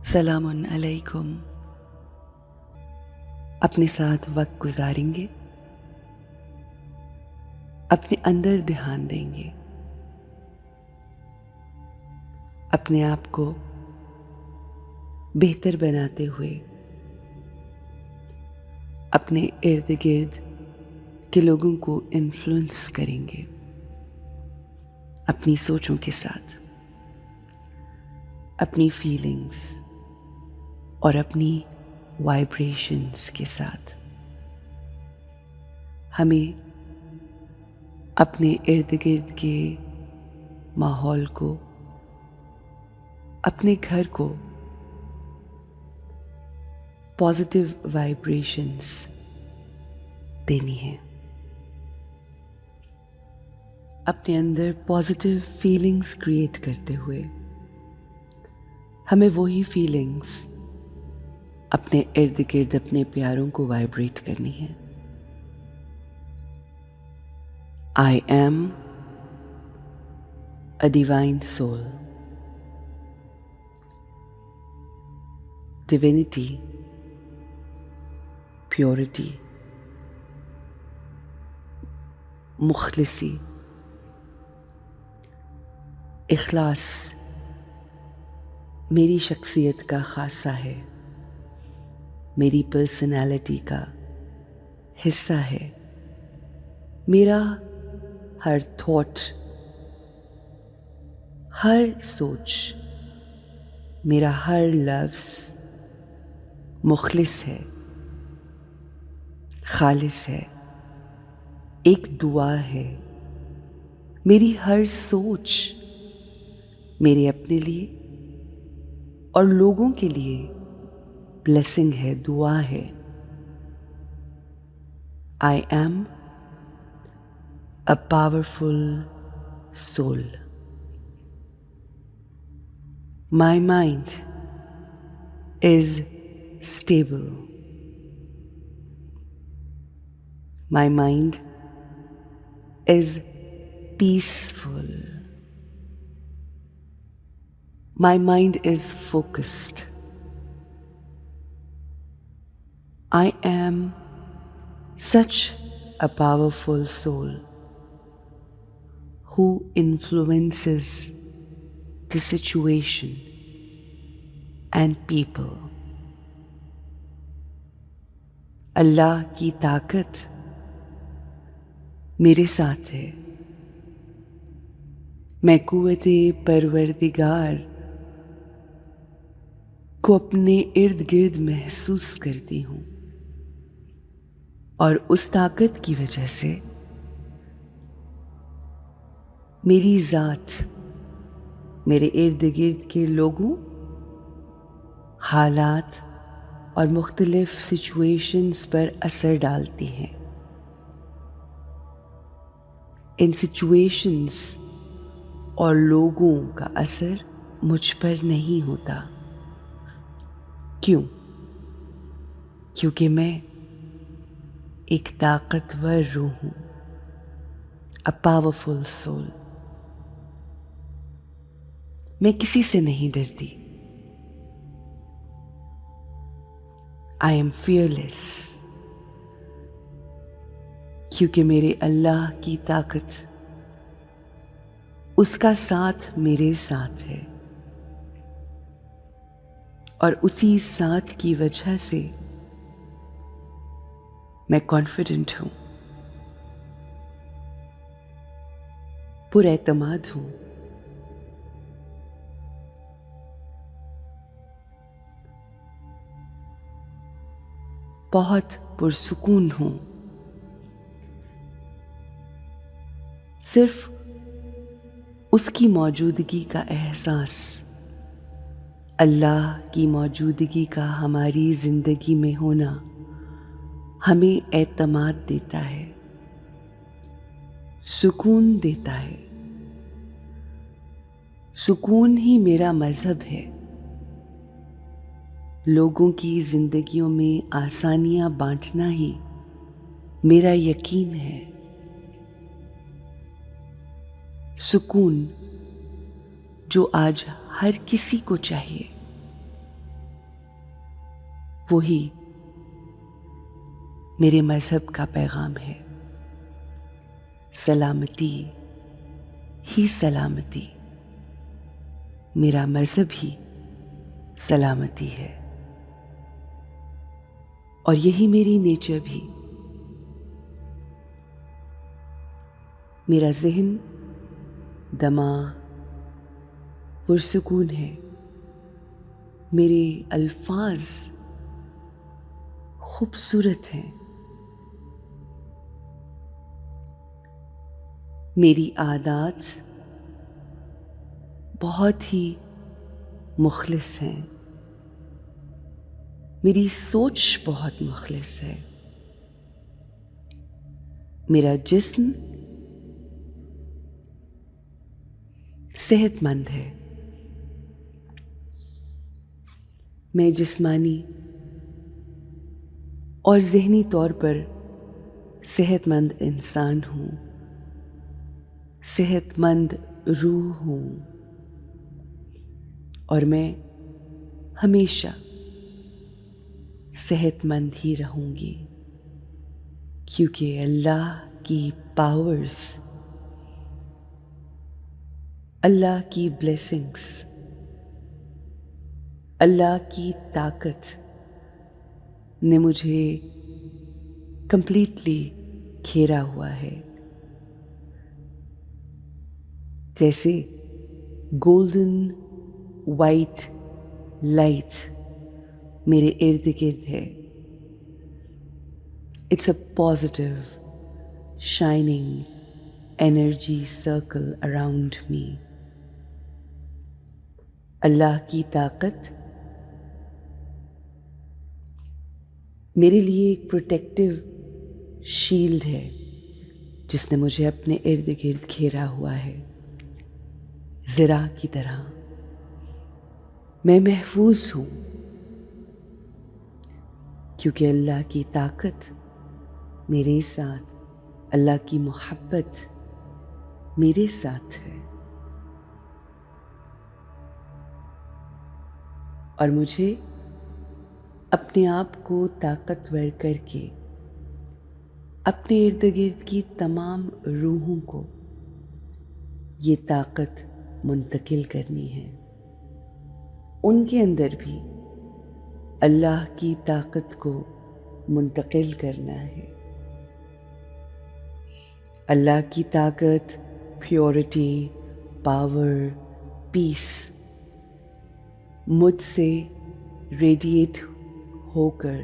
सलामुन अलैकुम। अपने साथ वक्त गुजारेंगे, अपने अंदर ध्यान देंगे, अपने आप को बेहतर बनाते हुए अपने इर्द गिर्द के लोगों को इन्फ्लुएंस करेंगे अपनी सोचों के साथ, अपनी फीलिंग्स और अपनी वाइब्रेशंस के साथ। हमें अपने इर्द गिर्द के माहौल को, अपने घर को पॉजिटिव वाइब्रेशंस देनी है। अपने अंदर पॉजिटिव फीलिंग्स क्रिएट करते हुए हमें वही फीलिंग्स अपने इर्द गिर्द अपने प्यारों को वाइब्रेट करनी है। I am a divine soul. Divinity, purity, मुखलिसी, इखलास मेरी शख्सियत का खासा है, मेरी पर्सनालिटी का हिस्सा है। मेरा हर थॉट, हर सोच, मेरा हर लफ्ज़ मुखलिस है, खालिस है, एक दुआ है। मेरी हर सोच मेरे अपने लिए और लोगों के लिए ब्लेसिंग है, दुआ है। I am a powerful soul. My mind is stable. My mind is peaceful. My mind is focused. I am such a powerful soul who influences the situation and people. अल्लाह की ताकत मेरे साथ है। मैं कुव्वते परवरदिगार को अपने इर्द गिर्द महसूस करती हूँ और उस ताकत की वजह से मेरी ज़ात मेरे इर्द गिर्द के लोगों, हालात और मुख्तलिफ सिचुएशंस पर असर डालती हैं। इन सिचुएशंस और लोगों का असर मुझ पर नहीं होता। क्यों? क्योंकि मैं एक ताकतवर रूह हूँ, अ पावरफुल सोल। मैं किसी से नहीं डरती। I am fearless क्योंकि मेरे अल्लाह की ताकत, उसका साथ मेरे साथ है और उसी साथ की वजह से मैं कॉन्फिडेंट हूँ, पुरएतमाद हूँ। बहुत पुरसुकून हूँ। सिर्फ उसकी मौजूदगी का एहसास, अल्लाह की मौजूदगी का हमारी जिंदगी में होना हमें एतमाद देता है, सुकून देता है। सुकून ही मेरा मजहब है। लोगों की जिंदगियों में आसानियां बांटना ही मेरा यकीन है। सुकून जो आज हर किसी को चाहिए, वही मेरे मज़हब का पैगाम है। सलामती ही सलामती, मेरा मज़हब ही सलामती है, और यही मेरी नेचर भी। मेरा ज़हन, दिमाग पुरसुकून है, मेरे अल्फाज खूबसूरत हैं, मेरी आदत बहुत ही मुखलिस हैं, मेरी सोच बहुत मुखलिस है, मेरा जिस्म सेहतमंद है। मैं जिस्मानी और ज़हनी तौर पर सेहतमंद इंसान हूँ, सेहतमंद रूह हूँ, और मैं हमेशा सेहतमंद ही रहूँगी, क्योंकि अल्लाह की पावर्स, अल्लाह की ब्लेसिंग्स, अल्लाह की ताकत ने मुझे कंप्लीटली घेरा हुआ है। जैसे गोल्डन वाइट लाइट मेरे इर्द गिर्द है। It's a positive shining energy circle around me. Allah की ताकत मेरे लिए एक प्रोटेक्टिव शील्ड है, जिसने मुझे अपने इर्द गिर्द घेरा हुआ है। ज़रा की तरह मैं महफूज हूँ, क्योंकि अल्लाह की ताकत मेरे साथ, अल्लाह की मोहब्बत मेरे साथ है, और मुझे अपने आप को ताकतवर करके अपने इर्द गिर्द की तमाम रूहों को ये ताकत मुंतकिल करनी है। उनके अंदर भी अल्लाह की ताकत को मुंतकिल करना है। अल्लाह की ताकत, प्योरिटी, पावर, पीस मुझसे रेडिएट होकर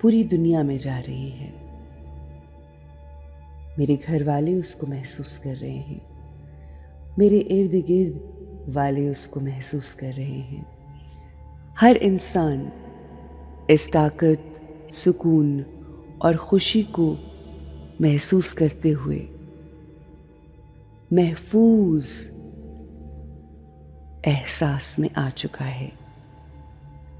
पूरी दुनिया में जा रही है। मेरे घर वाले उसको महसूस कर रहे हैं, मेरे इर्द गिर्द वाले उसको महसूस कर रहे हैं। हर इंसान इस ताकत, सुकून और खुशी को महसूस करते हुए महफूज एहसास में आ चुका है।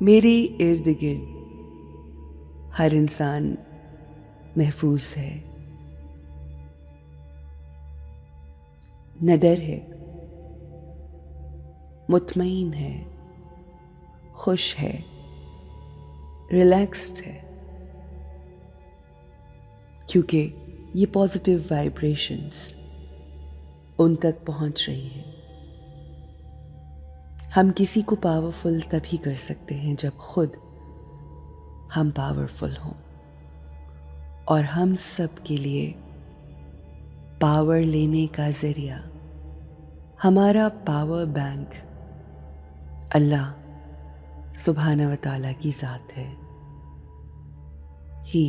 मेरे इर्द गिर्द हर इंसान महफूज है, न डर है, मुतमईन है, खुश है, रिलैक्स्ड है, क्योंकि ये पॉजिटिव वाइब्रेशंस उन तक पहुंच रही हैं। हम किसी को पावरफुल तभी कर सकते हैं जब खुद हम पावरफुल हों, और हम सब के लिए पावर लेने का जरिया हमारा पावर बैंक अल्लाह सुब्हाना व तआला की ज़ात है। ही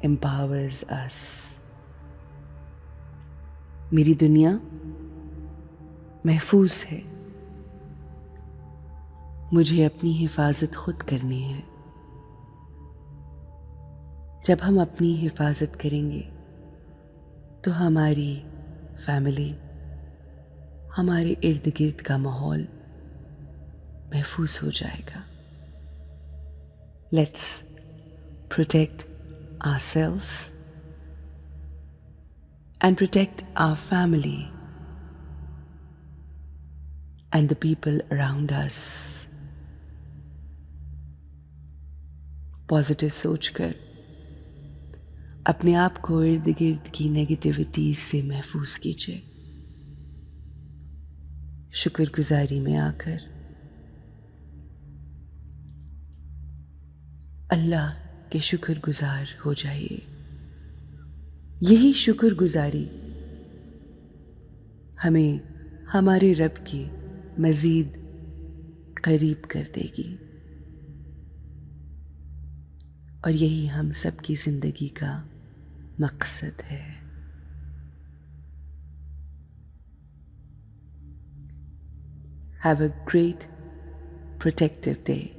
empowers us। मेरी दुनिया महफूज है, मुझे अपनी हिफाजत खुद करनी है। जब हम अपनी हिफाजत करेंगे तो हमारी फैमिली, हमारे इर्द गिर्द का माहौल महफूज हो जाएगा। Let's protect ourselves and protect our family and the people around us. Positive सोचकर अपने आप को इर्द गिर्द की नेगेटिविटी से महफूज कीजिए। शुक्रगुजारी में आकर अल्लाह के शुक्रगुजार हो जाइए। यही शुक्रगुजारी हमें हमारे रब के मज़ीद करीब कर देगी और यही हम सबकी ज़िंदगी का मकसद है। Have a great protective day.